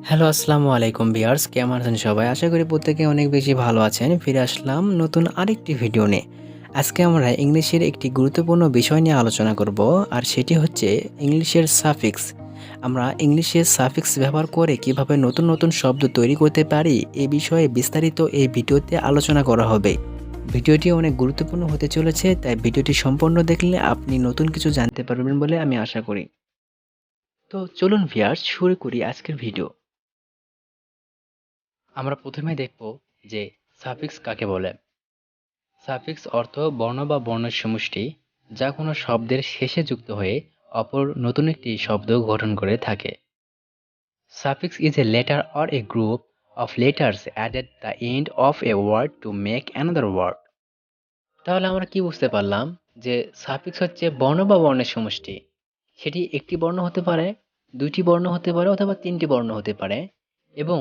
Hello, আসসালামু আলাইকুম viewers, কেমন আছেন সবাই? আশা করি প্রত্যেকে অনেক বেশি ভালো আছেন। ফিরে আসলাম নতুন আরেকটি ভিডিও নিয়ে। আজকে আমরা ইংলিশের একটি গুরুত্বপূর্ণ বিষয় নিয়ে আলোচনা করব, আর সেটি হচ্ছে ইংলিশের সাফিক্স। আমরা ইংলিশের সাফিক্স ব্যবহার করে কিভাবে নতুন নতুন শব্দ তৈরি করতে পারি, এ বিষয়ে বিস্তারিত এই ভিডিওতে আলোচনা করা হবে। ভিডিওটি অনেক গুরুত্বপূর্ণ হতে চলেছে, তাই ভিডিওটি সম্পূর্ণ দেখলে আপনি নতুন কিছু জানতে পারবেন বলে আমি আশা করি। তো চলুন ভিউয়ার্স, শুরু করি আজকের ভিডিও। আমরা প্রথমে দেখব যে সাফিক্স কাকে বলে। সাফিক্স অর্থ বর্ণ বা বর্ণের সমষ্টি, যা কোনো শব্দের শেষে যুক্ত হয়ে অপর নতুন একটি শব্দ গঠন করে থাকে। Suffix is a letter or a group of letters added the end of a word to make another word. তাহলে আমরা কি বুঝতে পারলাম যে সাফিক্স হচ্ছে বর্ণ বা বর্ণের সমষ্টি। সেটি একটি বর্ণ হতে পারে, দুইটি বর্ণ হতে পারে, অথবা তিনটি বর্ণ হতে পারে, এবং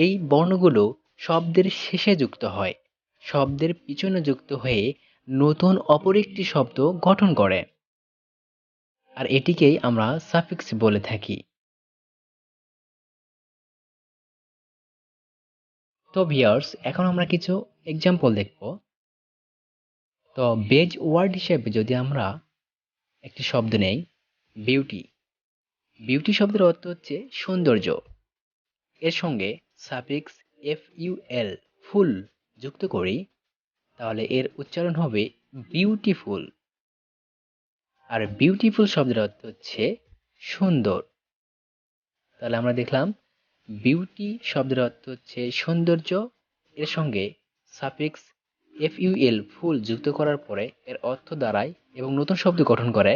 এই বর্ণগুলো শব্দের শেষে যুক্ত হয়, শব্দের পিছনে যুক্ত হয়ে নতুন অপর একটি শব্দ গঠন করে, আর এটিকেই আমরা সাফিক্স বলে থাকি। তো ভিউয়ার্স, এখন আমরা কিছু এক্সাম্পল দেখব। তো বেজ ওয়ার্ড হিসেবে যদি আমরা একটি শব্দ নেই, বিউটি। বিউটি শব্দের অর্থ হচ্ছে সৌন্দর্য। এর সঙ্গে সাফিক্স FUL ফুল যুক্ত করি, তাহলে এর উচ্চারণ হবে বিউটিফুল। আর বিউটিফুল শব্দের অর্থ হচ্ছে সুন্দর। তাহলে আমরা দেখলাম বিউটি শব্দের অর্থ হচ্ছে সৌন্দর্য, এর সঙ্গে সাফিক্স FUL ফুল যুক্ত করার পরে এর অর্থ দাঁড়ায় এবং নতুন শব্দ গঠন করে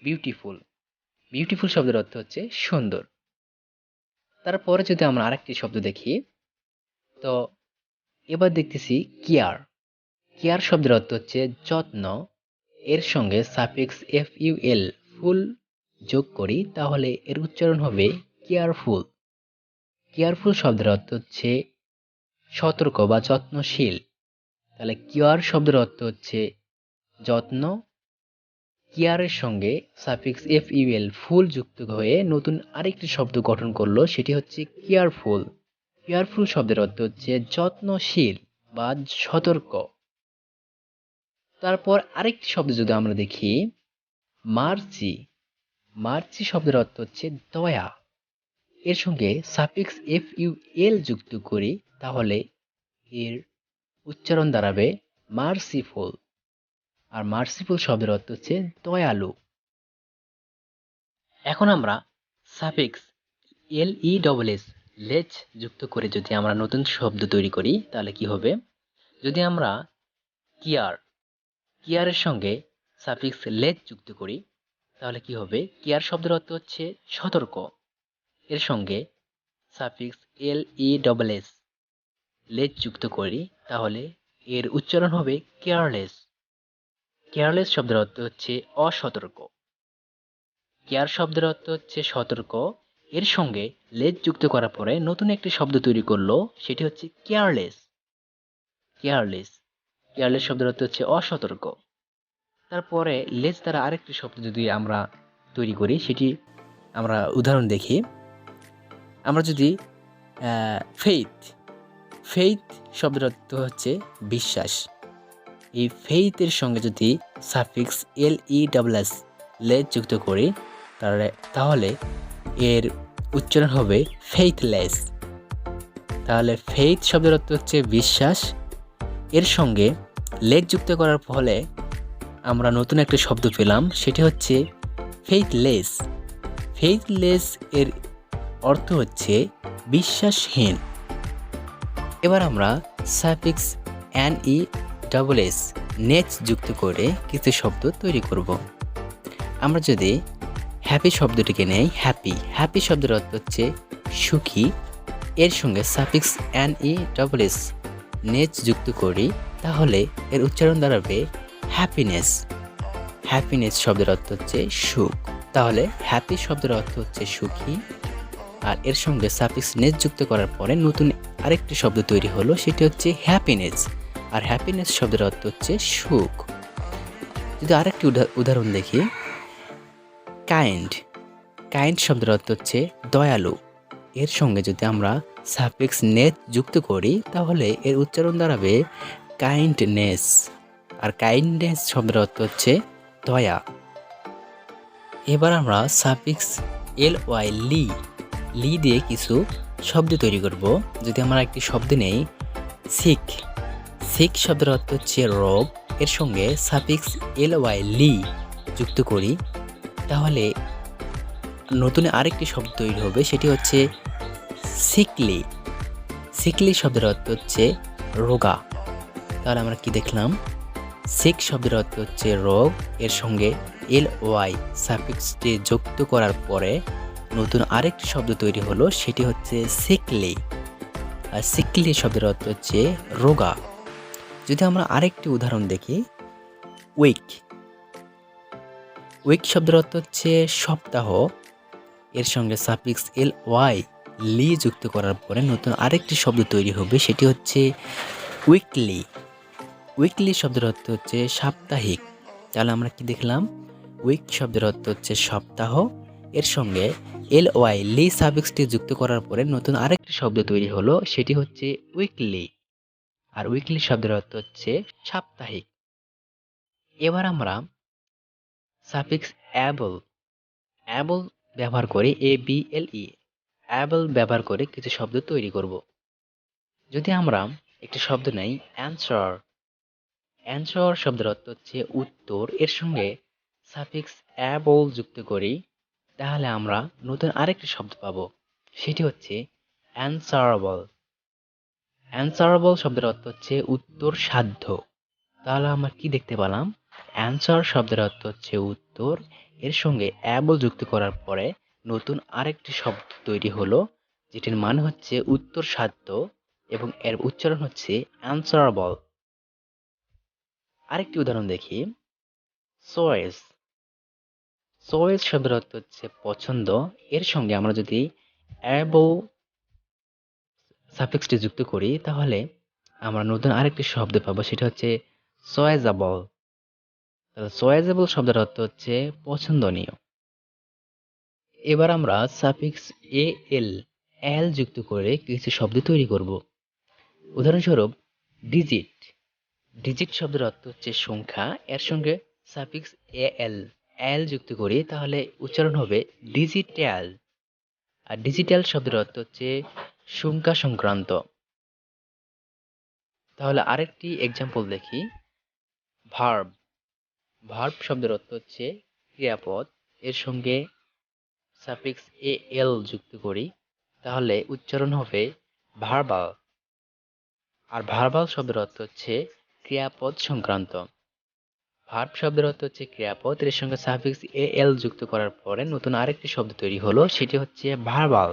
বিউটিফুল। বিউটিফুল শব্দের অর্থ হচ্ছে সুন্দর। তারপরে যদি আমরা আরেকটি শব্দ দেখি, তো এবার দেখতেছি কেয়ার। কেয়ার শব্দের অর্থ হচ্ছে যত্ন। এর সঙ্গে সাফিক্স FUL ফুল যোগ করি, তাহলে এর উচ্চারণ হবে কেয়ারফুল। কেয়ারফুল শব্দের অর্থ হচ্ছে সতর্ক বা যত্নশীল। তাহলে কেয়ার শব্দের অর্থ হচ্ছে যত্ন। কেয়ারের সঙ্গে সাফিক্স FUL ফুল যুক্ত হয়ে নতুন আরেকটি শব্দ গঠন করলো, সেটি হচ্ছে কেয়ারফুল। কেয়ারফুল শব্দের অর্থ হচ্ছে যত্নশীল বা সতর্ক। তারপর আরেকটি শব্দ যদি আমরা দেখি, মার্চি। মার্চি শব্দের অর্থ হচ্ছে দয়া। এর সঙ্গে সাফিক্স FUL যুক্ত করি, তাহলে এর উচ্চারণ দাঁড়াবে মার্সিফুল। আর মার্সিফুল শব্দের অর্থ হচ্ছে দয়ালু। এখন আমরা সাফিক্স LESS লেজ যুক্ত করে যদি আমরা নতুন শব্দ তৈরি করি, তাহলে কি হবে? যদি আমরা কেয়ার, কেয়ারের সঙ্গে সাফিক্স লেজ যুক্ত করি, তাহলে কি হবে? কেয়ার শব্দের অর্থ হচ্ছে সতর্ক। এর সঙ্গে সাফিক্স LESS লেজ যুক্ত করি, তাহলে এর উচ্চারণ হবে কেয়ারলেস। কেয়ারলেস শব্দের অর্থ হচ্ছে অসতর্ক। কেয়ার শব্দের অর্থ হচ্ছে সতর্ক। এর সঙ্গে লেজ যুক্ত করার পরে নতুন একটি শব্দ তৈরি করলো, সেটি হচ্ছে কেয়ারলেস। কেয়ারলেস, কেয়ারলেস শব্দের অর্থ হচ্ছে অসতর্ক। তারপরে লেজ দ্বারা আরেকটি শব্দ যদি আমরা তৈরি করি, সেটি আমরা উদাহরণ দেখি। আমরা যদি ফেইথ, ফেইথ শব্দের অর্থ হচ্ছে বিশ্বাস। এই ফেইথের সঙ্গে যদি সাফিক্স LESS লেজ যুক্ত করি, তাহলে এর উচ্চারণ হবে ফেইথলেস। তাহলে ফেইথ শব্দের অর্থ হচ্ছে বিশ্বাস। এর সঙ্গে লেজ যুক্ত করার ফলে আমরা নতুন একটা শব্দ পেলাম, সেটি হচ্ছে ফেইথলেস। ফেইথলেস এর অর্থ হচ্ছে বিশ্বাসহীন। এবার আমরা সাফিক্স NESS নেচ যুক্ত করে কিছু শব্দ তৈরি করব। আমরা যদি হ্যাপি শব্দটিকে নেই, হ্যাপি, হ্যাপি শব্দের অর্থ হচ্ছে সুখী। এর সঙ্গে সাফিক্স NESS নেচ যুক্ত করি, তাহলে এর উচ্চারণ দাঁড়াবে হ্যাপিনেস। হ্যাপিনেস শব্দের অর্থ হচ্ছে সুখ। তাহলে হ্যাপি শব্দের অর্থ হচ্ছে সুখী, আর এর সঙ্গে সাফিক্স নেস যুক্ত করার পরে নতুন আরেকটি শব্দ তৈরি হলো, সেটি হচ্ছে হ্যাপিনেস। আর হ্যাপিনেস শব্দের অর্থ হচ্ছে সুখ। যদি আরেকটি উদাহরণ দেখি, কাইন্ড। কাইন্ড শব্দের অর্থ হচ্ছে দয়ালু। এর সঙ্গে যদি আমরা সাফিক্স নেস যুক্ত করি তাহলে এর উচ্চারণ দাঁড়াবে কাইন্ডনেস। আর কাইন্ডনেস শব্দের অর্থ হচ্ছে দয়া। এবার আমরা সাফিক্স ly লি দিয়ে কিছু শব্দ তৈরি করব। যদি আমরা একটি শব্দ নেই সিক, সিক শব্দের অর্থ হচ্ছে রোগ, এর সঙ্গে সাফিক্স ly যুক্ত করি তাহলে নতুন আরেকটি শব্দ তৈরি হবে, সেটি হচ্ছে সিকলি। সিকলি শব্দের অর্থ হচ্ছে রোগা। তাহলে আমরা কি দেখলাম? সিক শব্দের অর্থ হচ্ছে রোগ, এর সঙ্গে ly সাফিক্সটি যুক্ত করার পরে নতুন আরেকটি শব্দ তৈরি হলো, সেটি হচ্ছে সিকলি। আর সিকলি শব্দের অর্থ হচ্ছে রোগা। যদি আমরা আরেকটি উদাহরণ দেখি, উইক, উইক শব্দের অর্থ হচ্ছে সপ্তাহ, এর সঙ্গে সাফিক্স ly যুক্ত করার পরে নতুন আরেকটি শব্দ তৈরি হবে, সেটি হচ্ছে উইকলি। উইকলি শব্দের অর্থ হচ্ছে সাপ্তাহিক। তাহলে আমরা কি দেখলাম? উইক শব্দের অর্থ হচ্ছে সপ্তাহ, এর সঙ্গে ly সাফিক্সটি যুক্ত করার পরে নতুন আরেকটি শব্দ তৈরি হলো, সেটি হচ্ছে উইকলি। আর উইকলি শব্দের অর্থ হচ্ছে সাপ্তাহিক। এবার আমরা সাফিক্স অ্যাবল ব্যবহার করে অ্যাবল ব্যবহার করে কিছু শব্দ তৈরি করব। যদি আমরা একটি শব্দ নেই অ্যানসার, অ্যানসার শব্দের অর্থ হচ্ছে উত্তর, এর সঙ্গে সাফিক্স অ্যাবল যুক্ত করি তাহলে আমরা নতুন আরেকটি শব্দ পাবো, সেটি হচ্ছে অ্যানসারেবল। অ্যানসারেবল শব্দের অর্থ হচ্ছে উত্তর সাধ্য। তাহলে আমরা কি দেখতে পেলাম? অ্যানসার শব্দের অর্থ হচ্ছে উত্তর, এর সঙ্গে অ্যাবল যুক্ত করার পরে নতুন আরেকটি শব্দ তৈরি হলো, যেটির মানে হচ্ছে উত্তর সাধ্য এবং এর উচ্চারণ হচ্ছে অ্যানসারেবল। আরেকটি উদাহরণ দেখি, চয়েস। চয়েস শব্দের অর্থ হচ্ছে পছন্দ, এর সঙ্গে আমরা যদি অ্যাবল সাফিক্সটি যুক্ত করি তাহলে আমরা নতুন আরেকটি শব্দ পাবো, সেটা হচ্ছে চয়েজেবল। চয়েজেবল শব্দের অর্থ হচ্ছে পছন্দনীয়। এবার আমরা সাফিক্স এল যুক্ত করে কিছু শব্দ তৈরি করব। উদাহরণস্বরূপ ডিজিট, ডিজিট শব্দের অর্থ হচ্ছে সংখ্যা, এর সঙ্গে সাফিক্স এল যুক্ত করি তাহলে উচ্চারণ হবে ডিজিটাল। আর ডিজিটাল শব্দের অর্থ হচ্ছে সংখ্যা সংক্রান্ত। তাহলে আরেকটি এক্সাম্পল দেখি, ভার্ব। ভার্ব শব্দের অর্থ হচ্ছে ক্রিয়াপদ, এর সঙ্গে সাফিক্স এল যুক্ত করি তাহলে উচ্চারণ হবে ভার্বাল। আর ভার্বাল শব্দের অর্থ হচ্ছে ক্রিয়াপদ সংক্রান্ত। ভার্ব শব্দের অর্থ হচ্ছে ক্রিয়াপদ, এর সঙ্গে সাফিক্স এল যুক্ত করার পরে নতুন আরেকটি শব্দ তৈরি হলো, সেটি হচ্ছে ভার্বাল।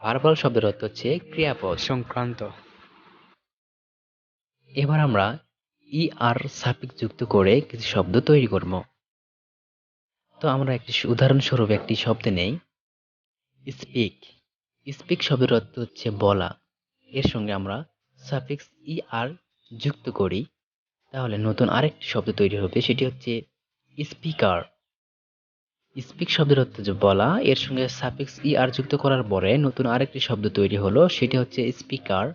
ভার্বাল শব্দের অর্থ হচ্ছে ক্রিয়াপদ সংক্রান্ত। এবার আমরা সাফিক্স যুক্ত করে কিছু শব্দ তৈরি করব। তো আমরা একটি উদাহরণস্বরূপ একটি শব্দ নেই স্পিক। স্পিক শব্দের অর্থ হচ্ছে বলা, এর সঙ্গে আমরা সাফিক্স যুক্ত করি তাহলে নতুন আরেকটি শব্দ তৈরি হবে, সেটি হচ্ছে স্পিকার। স্পিক শব্দের অর্থ হচ্ছে বলা, এর সঙ্গে সাফিক্স যুক্ত করার পরে নতুন আরেকটি শব্দ তৈরি হলো, সেটি হচ্ছে স্পিকার।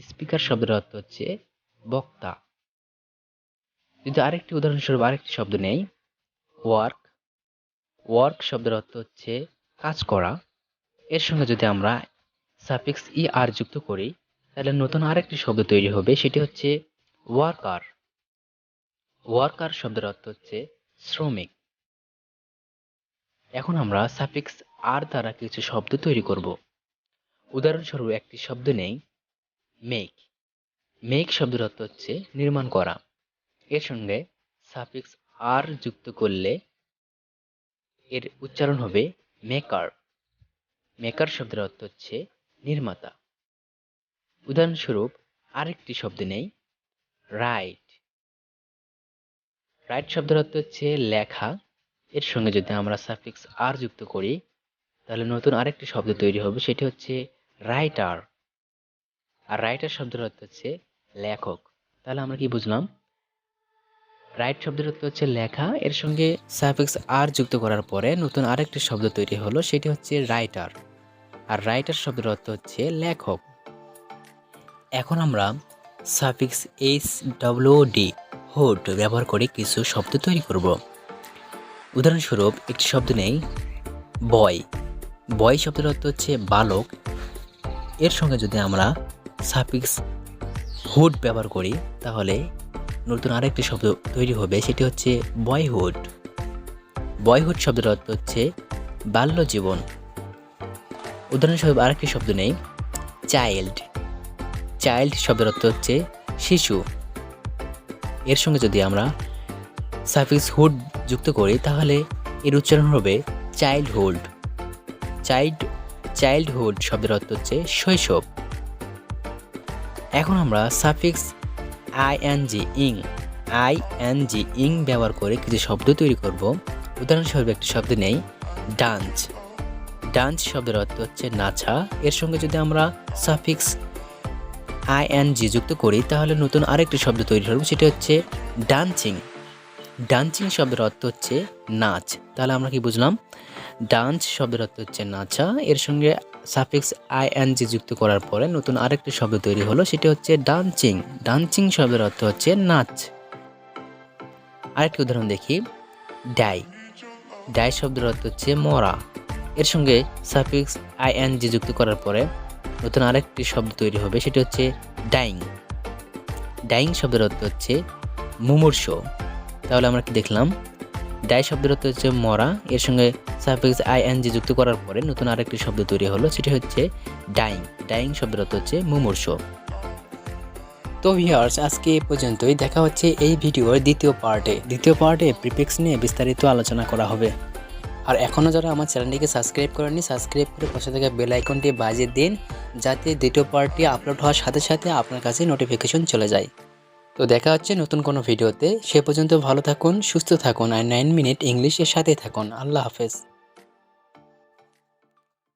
স্পিকার শব্দের অর্থ হচ্ছে বক্তা। যদি আরেকটি উদাহরণস্বরূপ আরেকটি শব্দ নেই ওয়ার্ক। ওয়ার্ক শব্দের অর্থ হচ্ছে কাজ করা, এর সঙ্গে যদি আমরা সাফিক্স যুক্ত করি তাহলে নতুন আরেকটি শব্দ তৈরি হবে, সেটি হচ্ছে ওয়ার্কার। ওয়ার্কার শব্দের অর্থ হচ্ছে শ্রমিক। এখন আমরা সাফিক্স দ্বারা কিছু শব্দ তৈরি করব। উদাহরণস্বরূপ একটি শব্দ নেই মেক। মেক শব্দের অর্থ হচ্ছে নির্মাণ করা, এর সঙ্গে সাফিক্স যুক্ত করলে এর উচ্চারণ হবে মেকার। মেকার শব্দের অর্থ হচ্ছে নির্মাতা। উদাহরণস্বরূপ আরেকটি শব্দ নেই রাইট। রাইট শব্দের অর্থ হচ্ছে লেখা, এর সঙ্গে যদি আমরা সাফিক্স যুক্ত করি তাহলে নতুন আরেকটি শব্দ তৈরি হবে, সেটি হচ্ছে রাইটার। আর রাইটার শব্দের অর্থ হচ্ছে লেখক। তাহলে আমরা কি বুঝলাম? রাইট শব্দের অর্থ হচ্ছে লেখা, এর সঙ্গে সাফিক্স যুক্ত করার পরে নতুন আরেকটি শব্দ তৈরি হলো, সেটি হচ্ছে রাইটার। আর রাইটার শব্দের অর্থ হচ্ছে লেখক। এখন আমরা সাফিক্স HWD হুড ব্যবহার করে কিছু শব্দ তৈরি করব। উদাহরণস্বরূপ একটি শব্দ নেই বয়। বয় শব্দের অর্থ হচ্ছে বালক। এর সঙ্গে যদি আমরা সাফিক্স হুড ব্যবহার করি তাহলে নতুন আরেকটি শব্দ তৈরি হবে, সেটি হচ্ছে বয়হুড। বয়হুড শব্দের অর্থ হচ্ছে বাল্য জীবন। উদাহরণস্বরূপ আরেকটি শব্দ নেই চাইল্ড। চাইল্ড শব্দের অর্থ হচ্ছে শিশু। এর সঙ্গে যদি আমরা সাফিক্স হুড যুক্ত করি তাহলে এর উচ্চারণ হবে চাইল্ডহুড। চাইল্ডহুড শব্দের অর্থ হচ্ছে শৈশব। এখন আমরা সাফিক্স ইং ব্যবহার করে কিছু শব্দ তৈরি করব। উদাহরণস্বরূপ একটি শব্দ নেই ডান্স। ডান্স শব্দের অর্থ হচ্ছে নাচা। এর সঙ্গে যদি আমরা সাফিক্স যুক্ত করি তাহলে নতুন আরেকটি শব্দ তৈরি হবে, সেটা হচ্ছে ডান্সিং। ডান্সিং শব্দের অর্থ হচ্ছে নাচ। তাহলে আমরা কি বুঝলাম? ডান্স শব্দের অর্থ হচ্ছে নাচা। এর সঙ্গে সাফিক্স যুক্ত করার পরে নতুন আরেকটি শব্দ তৈরি হলো, সেটা হচ্ছে ডান্সিং। ডান্সিং শব্দের অর্থ হচ্ছে নাচ। আরেকটি উদাহরণ দেখি, ডাই। ডাই শব্দের অর্থ হচ্ছে মরা। এর সঙ্গে সাফিক্স যুক্ত করার পরে নতুন আরেকটি শব্দ তৈরি হবে, সেটি হচ্ছে ডাইং। ডাইং শব্দের অর্থ হচ্ছে মুমূর্ষ। তাহলে আমরা কি দেখলাম? ডাই শব্দের অর্থ হচ্ছে মরা। এর সঙ্গে সাফিক্স যুক্ত করার পরে নতুন আরেকটি শব্দ তৈরি হলো, সেটি হচ্ছে ডাইং। ডাইং শব্দের অর্থ হচ্ছে মুমূর্ষ। তো ভিউয়ার্স, আজকে এই পর্যন্তই। দেখা হচ্ছে এই ভিডিওর দ্বিতীয় পার্টে প্রিফিক্স নিয়ে বিস্তারিত আলোচনা করা হবে। আর এখনও যারা আমার চ্যানেলটিকে সাবস্ক্রাইব করেননি, সাবস্ক্রাইব করে পাশে থাকা বেল আইকনটি বাজিয়ে দিন, যাতে দ্বিতীয় পার্টটি আপলোড হওয়ার সাথে সাথে আপনার কাছে নোটিফিকেশন চলে যায়। তো দেখা হচ্ছে নতুন কোনো ভিডিওতে। সে পর্যন্ত ভালো থাকুন, সুস্থ থাকুন আর 9 মিনিট ইংলিশের সাথে থাকুন। আল্লাহ হাফেজ।